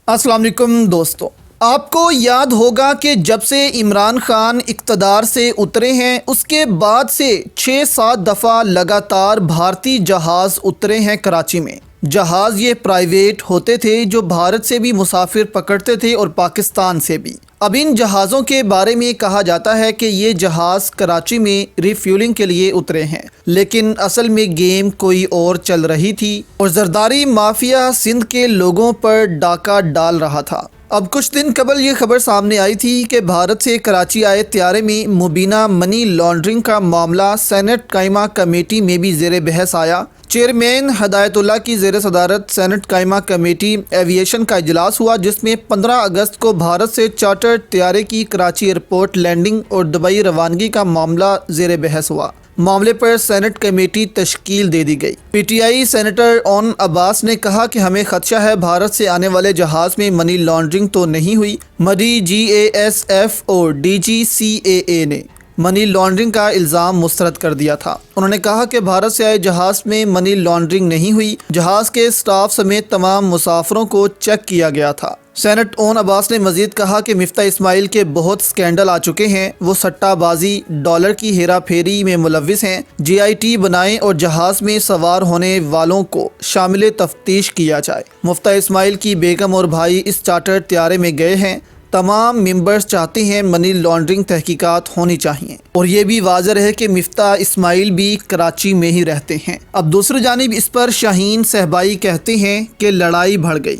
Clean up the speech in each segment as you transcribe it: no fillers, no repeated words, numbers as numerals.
السلام علیکم دوستو، آپ کو یاد ہوگا کہ جب سے عمران خان اقتدار سے اترے ہیں اس کے بعد سے 6-7 دفعہ لگاتار بھارتی جہاز اترے ہیں کراچی میں۔ جہاز یہ پرائیویٹ ہوتے تھے جو بھارت سے بھی مسافر پکڑتے تھے اور پاکستان سے بھی۔ اب ان جہازوں کے بارے میں کہا جاتا ہے کہ یہ جہاز کراچی میں ریفیولنگ کے لیے اترے ہیں، لیکن اصل میں گیم کوئی اور چل رہی تھی اور زرداری مافیا سندھ کے لوگوں پر ڈاکہ ڈال رہا تھا۔ اب کچھ دن قبل یہ خبر سامنے آئی تھی کہ بھارت سے کراچی آئے طیارے میں مبینہ منی لانڈرنگ کا معاملہ سینٹ قائمہ کمیٹی میں بھی زیر بحث آیا۔ چیئرمین ہدایت اللہ کی زیر صدارت سینٹ قائمہ کمیٹی ایویشن کا اجلاس ہوا، جس میں 15 اگست کو بھارت سے چارٹر طیارے کی کراچی ایئرپورٹ لینڈنگ اور دبئی روانگی کا معاملہ زیر بحث ہوا۔ معاملے پر سینٹ کمیٹی تشکیل دے دی گئی۔ پی ٹی آئی سینیٹر اون عباس نے کہا کہ ہمیں خدشہ ہے بھارت سے آنے والے جہاز میں منی لانڈرنگ تو نہیں ہوئی۔ مڈی جی اے ایس ایف اور D G C A A نے منی لانڈرنگ کا الزام مسترد کر دیا تھا۔ انہوں نے کہا کہ بھارت سے آئے جہاز میں منی لانڈرنگ نہیں ہوئی، جہاز کے اسٹاف سمیت تمام مسافروں کو چیک کیا گیا تھا۔ سینٹ اون عباس نے مزید کہا کہ مفتاح اسماعیل کے بہت سکینڈل آ چکے ہیں، وہ سٹہ بازی، ڈالر کی ہیرا پھیری میں ملوث ہیں۔ جی آئی ٹی بنائیں اور جہاز میں سوار ہونے والوں کو شامل تفتیش کیا جائے۔ مفتاح اسماعیل کی بیگم اور بھائی اس چارٹر طیارے میں گئے ہیں۔ تمام ممبرز چاہتے ہیں منی لانڈرنگ تحقیقات ہونی چاہیے اور یہ بھی واضح ہے کہ مفتاح اسماعیل بھی کراچی میں ہی رہتے ہیں۔ اب دوسری جانب اس پر شاہین صہبائی کہتے ہیں کہ لڑائی بڑھ گئی۔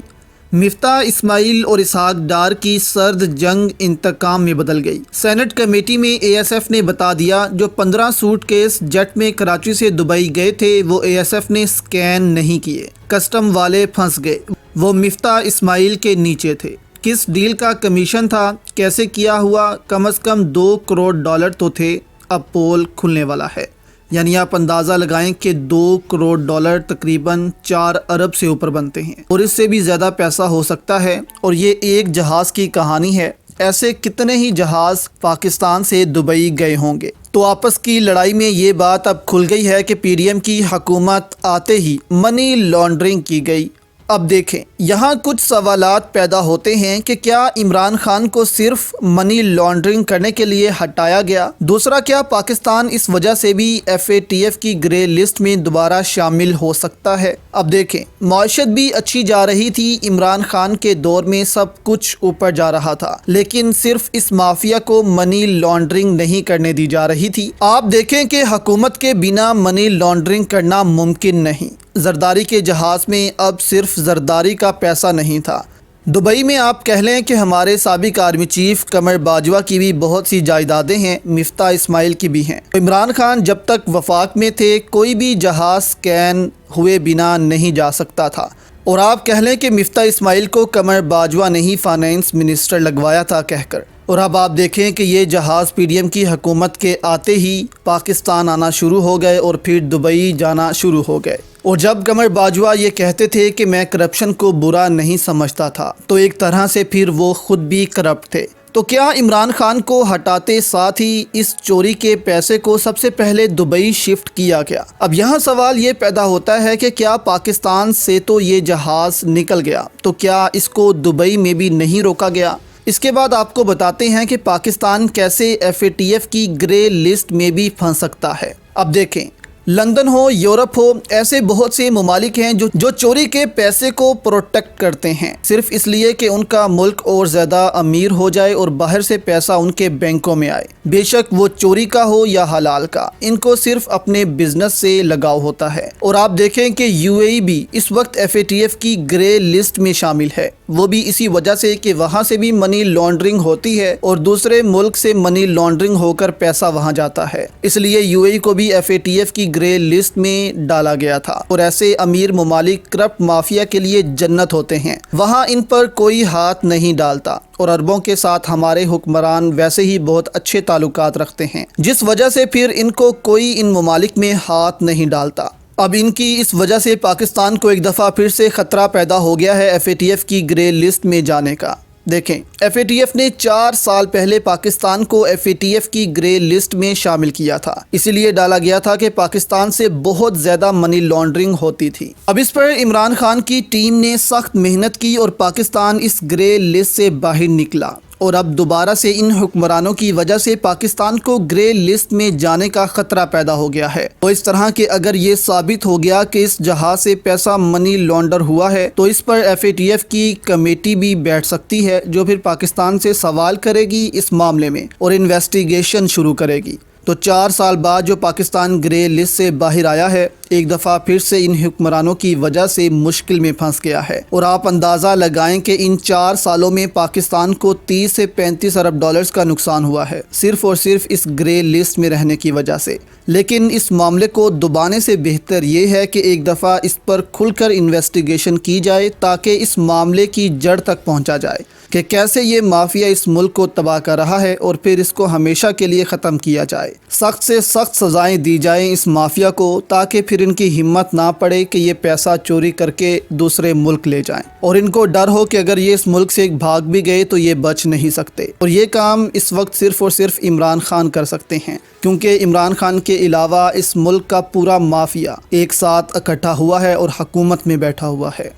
مفتاح اسماعیل اور اسحاق ڈار کی سرد جنگ انتقام میں بدل گئی۔ سینٹ کمیٹی میں اے ایس ایف نے بتا دیا جو 15 سوٹ کیس جیٹ میں کراچی سے دبئی گئے تھے وہ اے ایس ایف نے سکین نہیں کیے، کسٹم والے پھنس گئے، وہ مفتاح اسماعیل کے نیچے تھے۔ کس ڈیل کا کمیشن تھا، کیسے کیا ہوا، کم از کم $2 کروڑ تو تھے۔ اب پول کھلنے والا ہے، یعنی آپ اندازہ لگائیں کہ $2 کروڑ تقریباً 4 ارب سے اوپر بنتے ہیں اور اس سے بھی زیادہ پیسہ ہو سکتا ہے، اور یہ ایک جہاز کی کہانی ہے۔ ایسے کتنے ہی جہاز پاکستان سے دبئی گئے ہوں گے۔ تو آپس کی لڑائی میں یہ بات اب کھل گئی ہے کہ پی ڈی ایم کی حکومت آتے ہی منی لانڈرنگ کی گئی۔ اب دیکھیں، یہاں کچھ سوالات پیدا ہوتے ہیں کہ کیا عمران خان کو صرف منی لانڈرنگ کرنے کے لیے ہٹایا گیا؟ دوسرا، کیا پاکستان اس وجہ سے بھی ایف اے ٹی ایف کی گرے لسٹ میں دوبارہ شامل ہو سکتا ہے؟ اب دیکھیں، معیشت بھی اچھی جا رہی تھی، عمران خان کے دور میں سب کچھ اوپر جا رہا تھا، لیکن صرف اس مافیا کو منی لانڈرنگ نہیں کرنے دی جا رہی تھی۔ آپ دیکھیں کہ حکومت کے بنا منی لانڈرنگ کرنا ممکن نہیں۔ زرداری کے جہاز میں اب صرف زرداری کا پیسہ نہیں تھا۔ دبئی میں آپ کہہ لیں کہ ہمارے سابق آرمی چیف قمر باجوہ کی بھی بہت سی جائیدادیں ہیں، مفتاح اسماعیل کی بھی ہیں۔ عمران خان جب تک وفاق میں تھے کوئی بھی جہاز سکین ہوئے بنا نہیں جا سکتا تھا، اور آپ کہہ لیں کہ مفتاح اسماعیل کو قمر باجوہ نے ہی فائنانس منسٹر لگوایا تھا کہہ کر، اور اب آپ دیکھیں کہ یہ جہاز پی ڈی ایم کی حکومت کے آتے ہی پاکستان آنا شروع ہو گئے اور پھر دبئی جانا شروع ہو گئے۔ اور جب قمر باجوہ یہ کہتے تھے کہ میں کرپشن کو برا نہیں سمجھتا تھا، تو ایک طرح سے پھر وہ خود بھی کرپٹ تھے۔ تو کیا عمران خان کو ہٹاتے ساتھ ہی اس چوری کے پیسے کو سب سے پہلے دبئی شفٹ کیا گیا؟ اب یہاں سوال یہ پیدا ہوتا ہے کہ کیا پاکستان سے تو یہ جہاز نکل گیا، تو کیا اس کو دبئی میں بھی نہیں روکا گیا؟ اس کے بعد آپ کو بتاتے ہیں کہ پاکستان کیسے ایف اے ٹی ایف کی گرے لسٹ میں بھی پھنس سکتا ہے۔ اب دیکھیں، لندن ہو، یورپ ہو، ایسے بہت سے ممالک ہیں جو چوری کے پیسے کو پروٹیکٹ کرتے ہیں، صرف اس لیے کہ ان کا ملک اور زیادہ امیر ہو جائے اور باہر سے پیسہ ان کے بینکوں میں آئے، بے شک وہ چوری کا ہو یا حلال کا، ان کو صرف اپنے بزنس سے لگاؤ ہوتا ہے۔ اور آپ دیکھیں کہ یو اے ای بھی اس وقت ایف اے ٹی ایف کی گرے لسٹ میں شامل ہے، وہ بھی اسی وجہ سے کہ وہاں سے بھی منی لانڈرنگ ہوتی ہے اور دوسرے ملک سے منی لانڈرنگ ہو کر پیسہ وہاں جاتا ہے، اس لیے یو اے ای کو بھی ایف اے ٹی ایف کی گرے لسٹ میں ڈالا گیا تھا۔ اور ایسے امیر ممالک کرپٹ مافیا کے لیے جنت ہوتے ہیں، وہاں ان پر کوئی ہاتھ نہیں ڈالتا، اور عربوں کے ساتھ ہمارے حکمران ویسے ہی بہت اچھے تعلقات رکھتے ہیں، جس وجہ سے پھر ان کو کوئی ان ممالک میں ہاتھ نہیں ڈالتا۔ اب ان کی اس وجہ سے پاکستان کو ایک دفعہ پھر سے خطرہ پیدا ہو گیا ہے ایف اے ٹی ایف کی گرے لسٹ میں جانے کا۔ دیکھیں، FATF نے 4 سال پہلے پاکستان کو FATF کی گرے لسٹ میں شامل کیا تھا، اسی لیے ڈالا گیا تھا کہ پاکستان سے بہت زیادہ منی لانڈرنگ ہوتی تھی۔ اب اس پر عمران خان کی ٹیم نے سخت محنت کی اور پاکستان اس گرے لسٹ سے باہر نکلا، اور اب دوبارہ سے ان حکمرانوں کی وجہ سے پاکستان کو گرے لسٹ میں جانے کا خطرہ پیدا ہو گیا ہے۔ تو اس طرح کہ اگر یہ ثابت ہو گیا کہ اس جہاز سے پیسہ منی لانڈر ہوا ہے تو اس پر FATF کی کمیٹی بھی بیٹھ سکتی ہے، جو پھر پاکستان سے سوال کرے گی اس معاملے میں اور انویسٹیگیشن شروع کرے گی۔ تو 4 سال بعد جو پاکستان گرے لسٹ سے باہر آیا ہے، ایک دفعہ پھر سے ان حکمرانوں کی وجہ سے مشکل میں پھنس گیا ہے، اور آپ اندازہ لگائیں کہ ان 4 سالوں میں پاکستان کو 30 سے 35 ارب ڈالرز کا نقصان ہوا ہے، صرف اور صرف اس گرے لسٹ میں رہنے کی وجہ سے۔ لیکن اس معاملے کو دبانے سے بہتر یہ ہے کہ ایک دفعہ اس پر کھل کر انویسٹیگیشن کی جائے، تاکہ اس معاملے کی جڑ تک پہنچا جائے کہ کیسے یہ مافیا اس ملک کو تباہ کر رہا ہے، اور پھر اس کو ہمیشہ کے لیے ختم کیا جائے۔ سخت سے سخت سزائیں دی جائیں اس مافیا کو، تاکہ پھر ان کی ہمت نہ پڑے کہ یہ پیسہ چوری کر کے دوسرے ملک لے جائیں، اور ان کو ڈر ہو کہ اگر یہ اس ملک سے بھاگ بھی گئے تو یہ بچ نہیں سکتے۔ اور یہ کام اس وقت صرف اور صرف عمران خان کر سکتے ہیں، کیونکہ عمران خان کے علاوہ اس ملک کا پورا مافیا ایک ساتھ اکٹھا ہوا ہے اور حکومت میں بیٹھا ہوا ہے۔